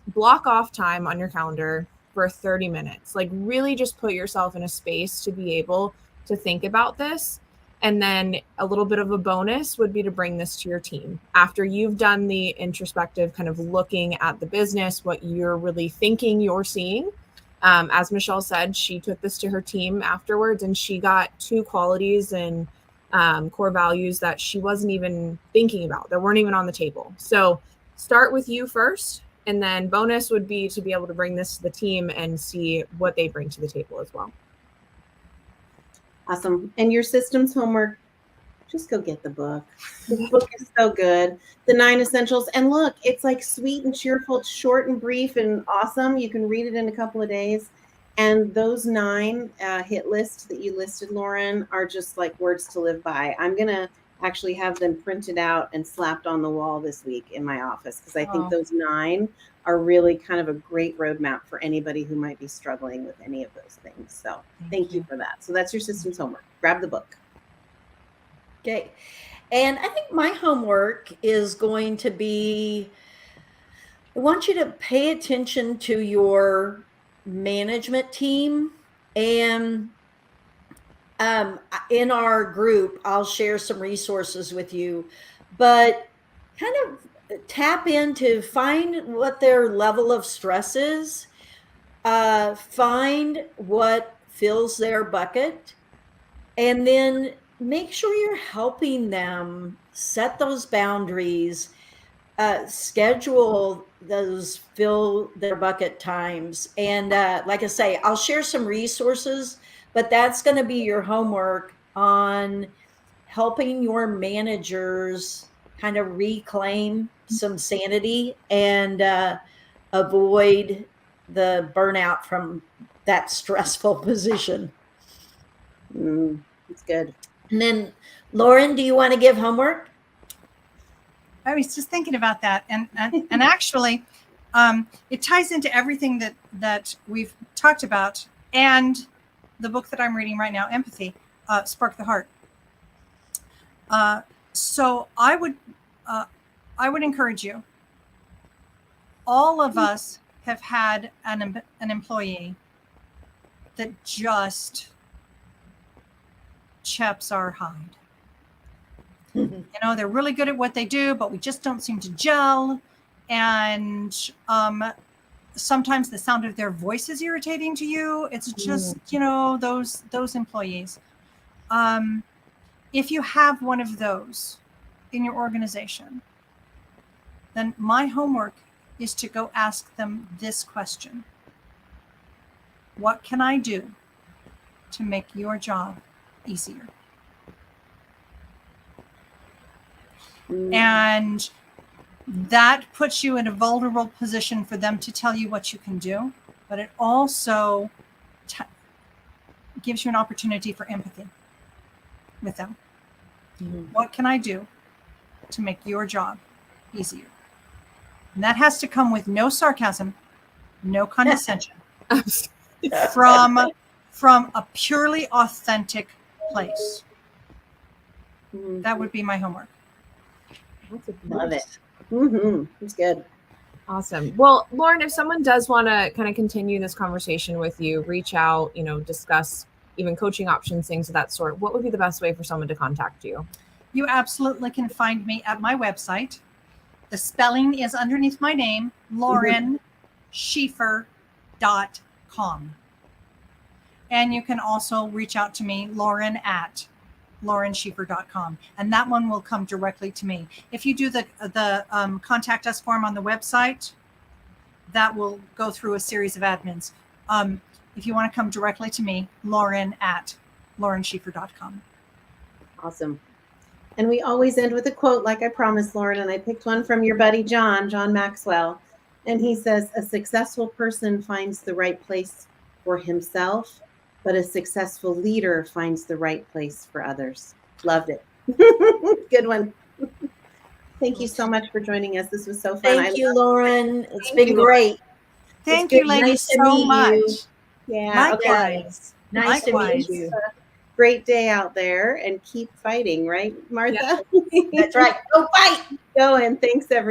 Speaker 2: block off time on your calendar for 30 minutes. Like really just put yourself in a space to be able to think about this. And then a little bit of a bonus would be to bring this to your team. After you've done the introspective kind of looking at the business, what you're really thinking you're seeing. As Michelle said, she took this to her team afterwards and she got 2 qualities and core values that she wasn't even thinking about, that weren't even on the table. So start with you first. And then bonus would be to be able to bring this to the team and see what they bring to the table as well.
Speaker 1: Awesome. And your systems homework, just go get the book. The book is so good. The 9 Essentials. And look, it's like sweet and cheerful. It's short and brief and awesome. You can read it in a couple of days. And those 9 hit lists that you listed, Lauren, are just like words to live by. I'm going to actually have them printed out and slapped on the wall this week in my office because I think those 9 are really kind of a great roadmap for anybody who might be struggling with any of those things. So thank you for that. So that's your systems homework. Grab the book.
Speaker 3: Okay. And I think my homework is going to be, I want you to pay attention to your management team. And in our group, I'll share some resources with you, but kind of tap into, find what their level of stress is, find what fills their bucket, and then make sure you're helping them set those boundaries, schedule those fill their bucket times. And like I say, I'll share some resources, but that's going to be your homework on helping your managers kind of reclaim some sanity and avoid the burnout from that stressful position.
Speaker 1: It's good.
Speaker 3: And then, Lauren, do you want to give homework?
Speaker 4: I was just thinking about that, and actually, it ties into everything that we've talked about, and the book that I'm reading right now, Empathy, Spark the Heart. So I would encourage you. All of us have had an employee that just chaps our hide. They're really good at what they do, but we just don't seem to gel. And sometimes the sound of their voice is irritating to you. It's just, those employees. If you have one of those in your organization, then my homework is to go ask them this question. What can I do to make your job easier? And that puts you in a vulnerable position for them to tell you what you can do, but it also gives you an opportunity for empathy with them. What can I do to make your job easier? And that has to come with no sarcasm, no condescension, from a purely authentic place. That would be my homework.
Speaker 1: Love it. It's good.
Speaker 2: Awesome. Well, Lauren, if someone does want to kind of continue this conversation with you, reach out, discuss even coaching options, things of that sort, what would be the best way for someone to contact you?
Speaker 4: You absolutely can find me at my website. The spelling is underneath my name, LaurenSchieffer.com. And you can also reach out to me, Lauren at laurenschieffer.com, and that one will come directly to me. If you do the contact us form on the website, that will go through a series of admins. If you want to come directly to me, Lauren at laurenschieffer.com.
Speaker 1: Awesome. And we always end with a quote, like I promised, Lauren, and I picked one from your buddy, John Maxwell. And he says, a successful person finds the right place for himself, but a successful leader finds the right place for others. Loved it. Good one. Thank you so much for joining us. This was so fun.
Speaker 3: Thank you, Lauren. It's been great.
Speaker 4: Thank
Speaker 3: It's
Speaker 4: you, ladies,
Speaker 3: nice to
Speaker 4: so
Speaker 3: meet
Speaker 4: much.
Speaker 3: you.
Speaker 1: Yeah.
Speaker 4: Likewise.
Speaker 3: Nice to
Speaker 4: Likewise.
Speaker 3: meet you.
Speaker 1: Great day out there, and keep fighting, right, Martha?
Speaker 3: That's right. Go fight.
Speaker 1: Go, and thanks, everyone.